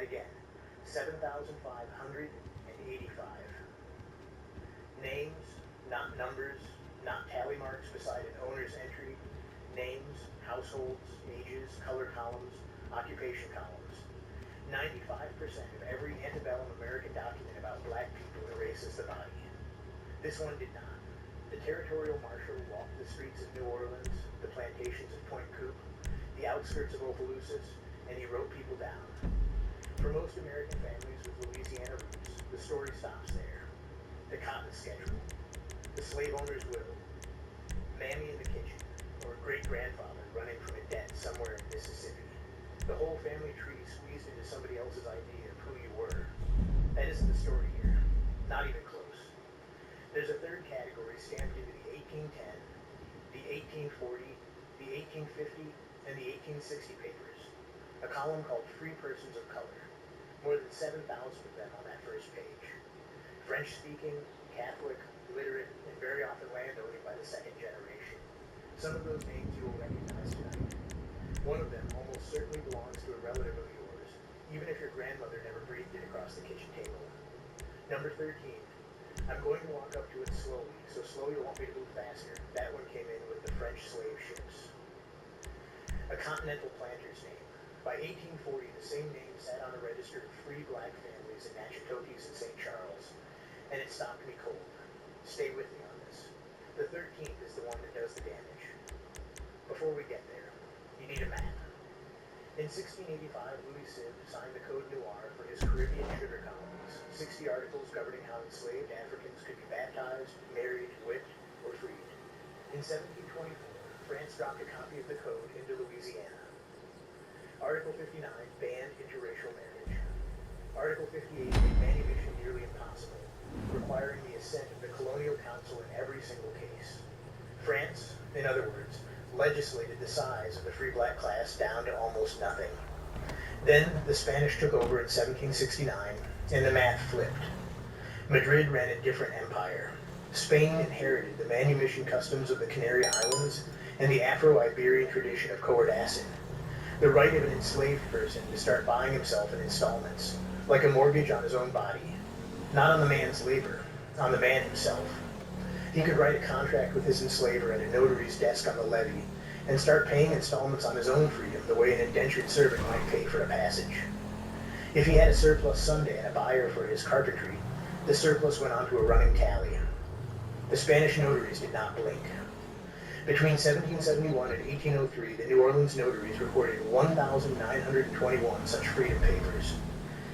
that again. 7,585. Names, not numbers, not tally marks beside an owner's entry. Names, households, ages, color columns, occupation columns. 95% of every antebellum American document about black people erases the body. This one did not. The territorial marshal walked the streets of New Orleans, the plantations of Point Coupe, the outskirts of Opelousas, and he wrote people down. For most American families with Louisiana roots, the story stops there. The cotton schedule, the slave owner's will, Mammy in the kitchen, or great-grandfather running from a debt somewhere in Mississippi. The whole family tree squeezed into somebody else's idea of who you were. That isn't the story here. Not even close. There's a third category stamped into the 1810, the 1840, the 1850, and the 1860 papers. A column called Free Persons of Color. More than 7,000 of them on that first page. French-speaking, Catholic, literate, and very often landowning by the second generation. Some of those names you will recognize tonight. One of them almost certainly belongs to a relative of yours, even if your grandmother never breathed it across the kitchen table. Number 13. I'm going to walk up to it slowly, so slow you'll want me to move faster. That one came in with the French slave ships. A continental planter's name. By 1840, the same name sat on a register of free black families in Natchitoches and St. Charles, and it stopped me cold. Stay with me on this. The 13th is the one that does the damage. Before we get there, you need a map. In 1685, Louis Sibb signed the Code Noir for his Caribbean sugar colonies, 60 articles governing how enslaved Africans could be baptized, married, whipped, or freed. In 1724, France dropped a copy of the code into Louisiana. Article 59 banned interracial marriage. Article 58 made manumission nearly impossible, requiring the assent of the Colonial Council in every single case. France, in other words, legislated the size of the free black class down to almost nothing. Then the Spanish took over in 1769, and the math flipped. Madrid ran a different empire. Spain inherited the manumission customs of the Canary Islands and the Afro-Iberian tradition of coordacin, the right of an enslaved person to start buying himself in installments, like a mortgage on his own body, not on the man's labor, on the man himself. He could write a contract with his enslaver at a notary's desk on the levee and start paying installments on his own freedom the way an indentured servant might pay for a passage. If he had a surplus Sunday and a buyer for his carpentry, the surplus went on to a running tally. The Spanish notaries did not blink. Between 1771 and 1803, the New Orleans notaries recorded 1,921 such freedom papers.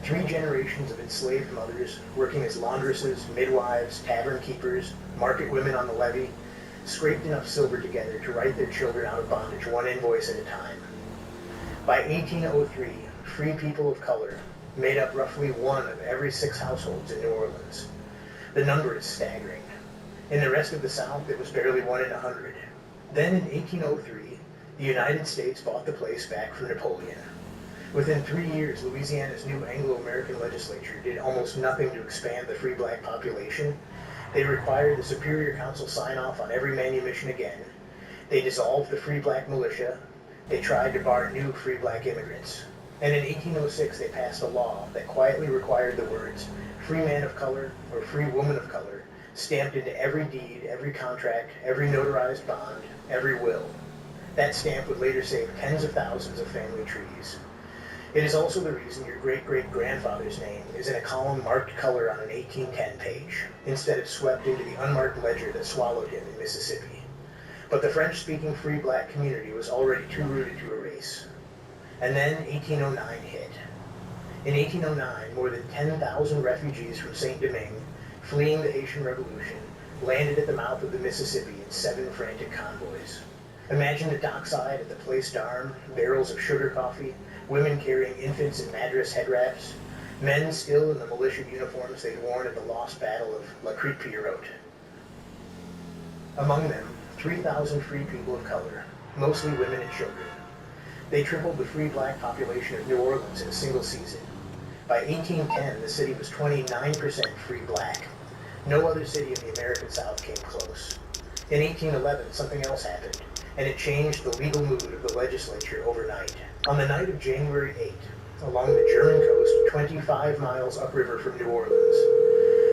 3 generations of enslaved mothers, working as laundresses, midwives, tavern keepers, market women on the levee, scraped enough silver together to write their children out of bondage one invoice at a time. By 1803, free people of color made up roughly 1 of every 6 households in New Orleans. The number is staggering. In the rest of the South, it was barely 1 in 100. Then in 1803, the United States bought the place back from Napoleon. Within 3 years, Louisiana's new Anglo-American legislature did almost nothing to expand the free black population. They required the Superior Council sign-off on every manumission again. They dissolved the free black militia. They tried to bar new free black immigrants. And in 1806, they passed a law that quietly required the words, free man of color or free woman of color, stamped into every deed, every contract, every notarized bond, every will. That stamp would later save tens of thousands of family trees. It is also the reason your great-great-grandfather's name is in a column marked color on an 1810 page, instead of swept into the unmarked ledger that swallowed him in Mississippi. But the French-speaking free black community was already too rooted to erase. And then 1809 hit. In 1809, more than 10,000 refugees from Saint-Domingue, fleeing the Haitian Revolution, landed at the mouth of the Mississippi in 7 frantic convoys. Imagine the dockside at the Place d'Armes, barrels of sugar coffee, women carrying infants in Madras head wraps, men still in the militia uniforms they'd worn at the lost battle of La Crête-Pierrot. Among them, 3,000 free people of color, mostly women and children. They tripled the free black population of New Orleans in a single season. By 1810, the city was 29% free black. No other city in the American South came close. In 1811, something else happened, and it changed the legal mood of the legislature overnight. On the night of January 8, along the German coast 25 miles upriver from New Orleans.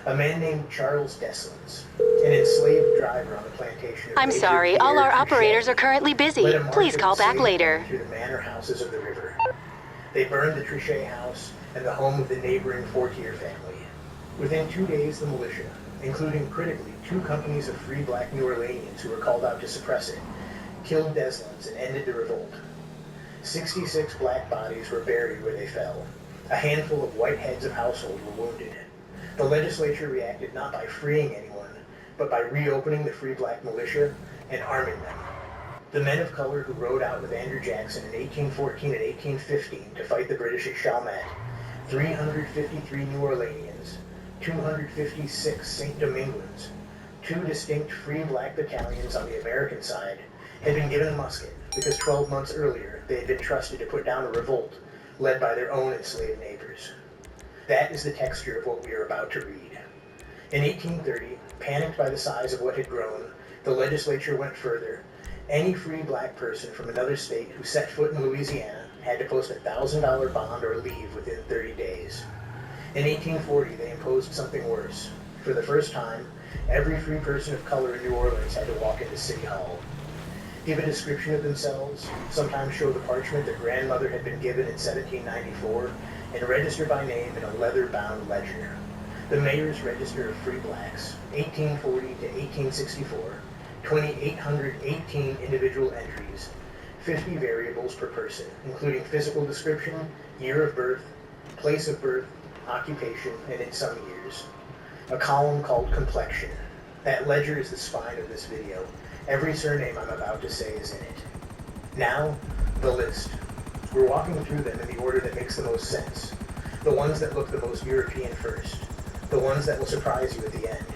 A man named Charles Deslins, an enslaved driver on the plantation of I'm Major sorry, all Pierre our operators Touchet, are currently busy. led a march Please of call back enslaved later. men through the manor houses of the river. They burned the Touchet house and the home of the neighboring Fortier family. Within 2 days, the militia, including critically 2 companies of free black New Orleanians who were called out to suppress it, killed Deslins and ended the revolt. 66 black bodies were buried where they fell. A handful of white heads of household were wounded. The legislature reacted not by freeing anyone, but by reopening the free black militia and arming them. The men of color who rode out with Andrew Jackson in 1814 and 1815 to fight the British at Chalmette, 353 New Orleanians, 256 St. Dominguans, 2 distinct free black battalions on the American side, had been given a musket because 12 months earlier they had been trusted to put down a revolt led by their own enslaved neighbors. That is the texture of what we are about to read. In 1830, panicked by the size of what had grown, the legislature went further. Any free black person from another state who set foot in Louisiana had to post a $1,000 bond or leave within 30 days. In 1840, they imposed something worse. For the first time, every free person of color in New Orleans had to walk into City Hall, give a description of themselves, sometimes show the parchment their grandmother had been given in 1794, and register by name in a leather-bound ledger. The Mayor's Register of Free Blacks, 1840 to 1864, 2,818 individual entries, 50 variables per person, including physical description, year of birth, place of birth, occupation, and in some years. A column called complexion. That ledger is the spine of this video. Every surname I'm about to say is in it. Now, the list. We're walking through them in the order that makes the most sense. The ones that look the most European first. The ones that will surprise you at the end.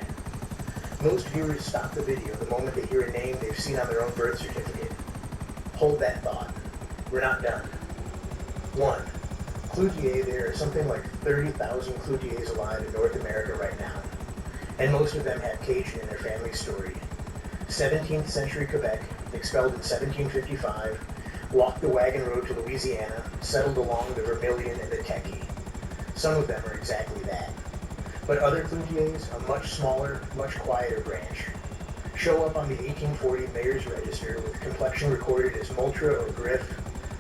Most viewers stop the video the moment they hear a name they've seen on their own birth certificate. Hold that thought. We're not done. 1. Cloutier. There are something like 30,000 Cloutiers alive in North America right now, and most of them have Cajun in their family story. 17th century Quebec, expelled in 1755, walked the wagon road to Louisiana, settled along the Vermilion and the Techie. Some of them are exactly that. But other Cloutiers, a much smaller, much quieter branch, show up on the 1840 Mayor's Register with complexion recorded as Moultrie or Griff,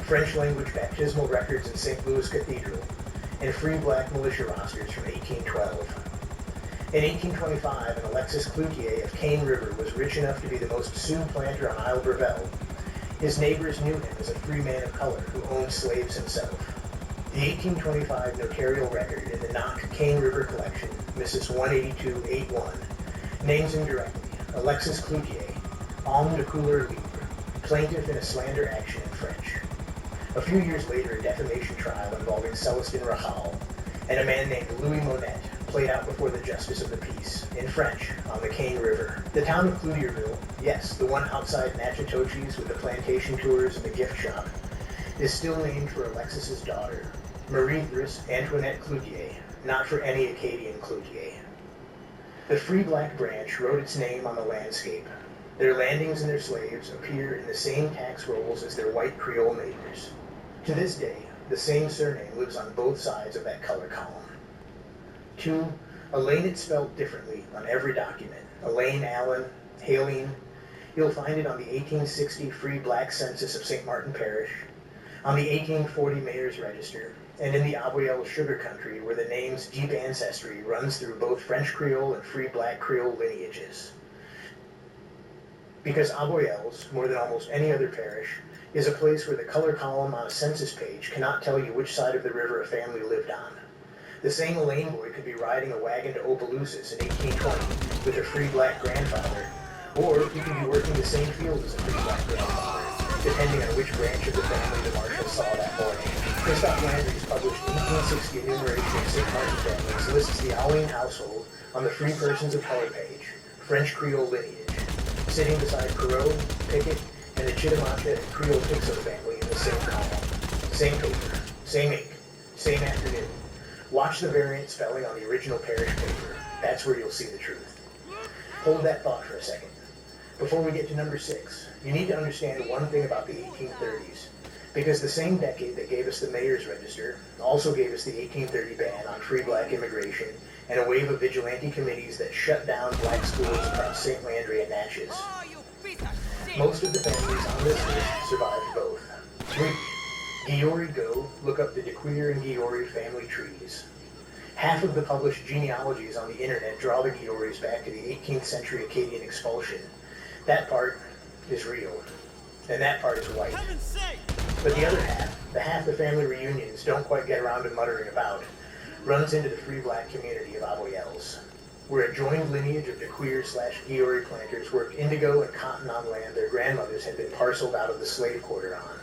French language baptismal records in St. Louis Cathedral, and free black militia rosters from 1812. In 1825, an Alexis Cloutier of Cane River was rich enough to be the most sued planter on Isle Brevel. His neighbors knew him as a free man of color who owned slaves himself. The 1825 notarial record in the Knock Cane River collection, Mrs. 18281, names him directly, Alexis Cloutier, homme de couleur libre, plaintiff in a slander action in French. A few years later, a defamation trial involving Celestin Rahal and a man named Louis Monette played out before the Justice of the Peace, in French, on the Cane River. The town of Cloutierville, yes, the one outside Natchitoches with the plantation tours and the gift shop, is still named for Alexis's daughter, Marie Thris Antoinette Cloutier, not for any Acadian Cloutier. The free black branch wrote its name on the landscape. Their landings and their slaves appear in the same tax rolls as their white Creole neighbors. To this day, the same surname lives on both sides of that color column. 2. Elaine is spelled differently on every document. Elaine Allen, Haleen. You'll find it on the 1860 Free Black Census of St. Martin Parish, on the 1840 Mayor's Register, and in the Aboyelle Sugar Country, where the name's deep ancestry runs through both French Creole and Free Black Creole lineages. Because Aboyelles, more than almost any other parish, is a place where the color column on a census page cannot tell you which side of the river a family lived on. The same Elaine boy could be riding a wagon to Opelousas in 1820 with a free black grandfather, or he could be working the same field as a free black grandfather, depending on which branch of the family the marshal saw that morning. Christophe Landry's published 1860 enumeration of St. Martin families lists the Allen household on the Free Persons of Color page, French Creole lineage, sitting beside Perot, Pickett, and the Chitimacha and Creole Pixel family in the same column. Same paper, same ink, same afternoon. Watch the variant spelling on the original parish paper. That's where you'll see the truth. Hold that thought for a second. Before we get to number 6, you need to understand one thing about the 1830s. Because the same decade that gave us the Mayor's Register also gave us the 1830 ban on free black immigration and a wave of vigilante committees that shut down black schools across St. Landry and Natchez. Most of the families on this list survived both. 3. Giori Go, look up the DeQueer and Giori family trees. Half of the published genealogies on the internet draw the Gioris back to the 18th century Acadian expulsion. That part is real, and that part is white. But the other half, the half the family reunions don't quite get around to muttering about, runs into the free black community of Avoyelles, where a joined lineage of DeQueer/Giori planters worked indigo and cotton on land their grandmothers had been parceled out of the slave quarter on.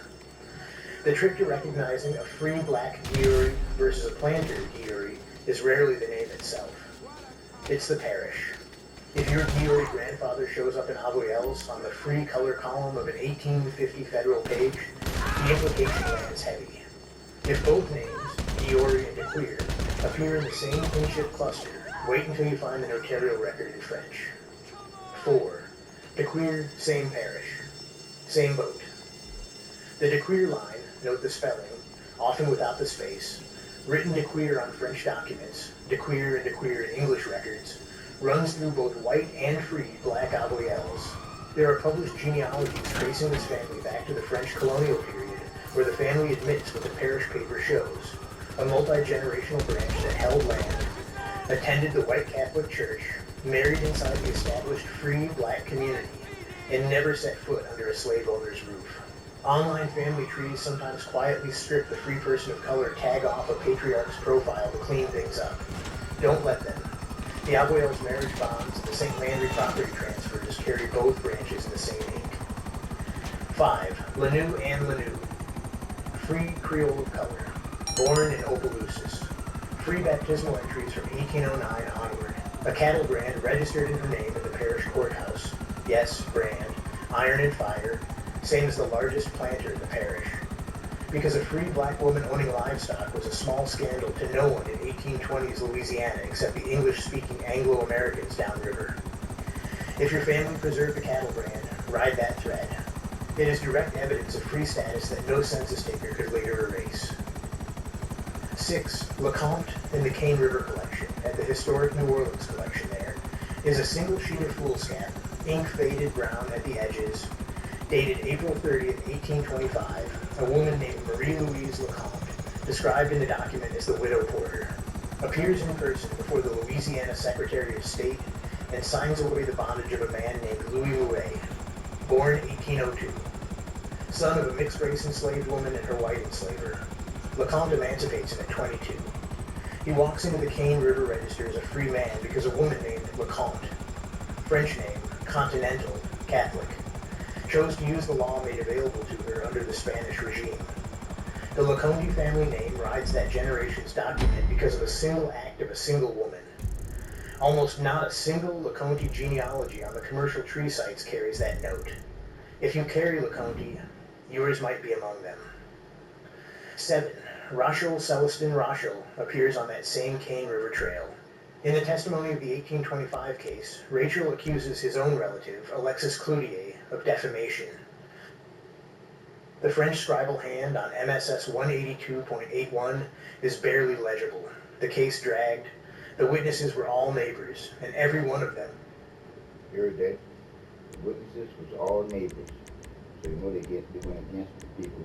The trick to recognizing a free black Giori versus a planter Giori is rarely the name itself. It's the parish. If your Giori grandfather shows up in Avoyelles on the free color column of an 1850 federal page, the implication lands heavy. If both names, Giori and DeQueer, appear in the same kinship cluster, wait until you find the notarial record in French. 4. DeQueer, same parish. Same boat. The DeQueer line, note the spelling, often without the space, written DeQueer on French documents, DeQueer and DeQueer in English records, runs through both white and free black Avoyelles. There are published genealogies tracing this family back to the French colonial period, where the family admits what the parish paper shows, a multi-generational branch that held land, attended the white Catholic Church, married inside the established free black community, and never set foot under a slave owner's roof. Online family trees sometimes quietly strip the free person of color tag off a patriarch's profile to clean things up. Don't let them. The Avoyelles marriage bonds and the St. Landry property transfers carry both branches in the same ink. 5. Lanou Anne Lanou. Free Creole of color. Born in Opelousas. Free baptismal entries from 1809 onward. A cattle brand registered in her name at the parish courthouse. Yes, brand. Iron and fire. Same as the largest planter in the parish. Because a free black woman owning livestock was a small scandal to no one in 1820s Louisiana except the English-speaking Anglo-Americans downriver. If your family preserved the cattle brand, ride that thread. It is direct evidence of free status that no census taker could later erase. 6. LeCompte in the Cane River Collection, at the historic New Orleans collection there, is a single sheet of foolscap, ink faded brown at the edges, dated April 30th, 1825, a woman named Marie-Louise LeCompte, described in the document as the Widow Porter, appears in person before the Louisiana Secretary of State and signs away the bondage of a man named Louis Louet, born 1802, son of a mixed-race enslaved woman and her white enslaver. LeCompte emancipates him at 22. He walks into the Cane River Register as a free man because a woman named LeCompte, French name, Continental, Catholic, chose to use the law made available to her under the Spanish regime. The LeCompte family name rides that generation's document because of a single act of a single woman. Almost not a single LeCompte genealogy on the commercial tree sites carries that note. If you carry LeCompte, yours might be among them. 7. Rachel Celestin Rachel appears on that same Cane River trail. In the testimony of the 1825 case, Rachel accuses his own relative, Alexis Cloutier, of defamation. The French scribal hand on MSS 182.81 is barely legible. The case dragged. The witnesses were all neighbors, and every one of them. Hear that? The witnesses was all neighbors. So you know they went against the people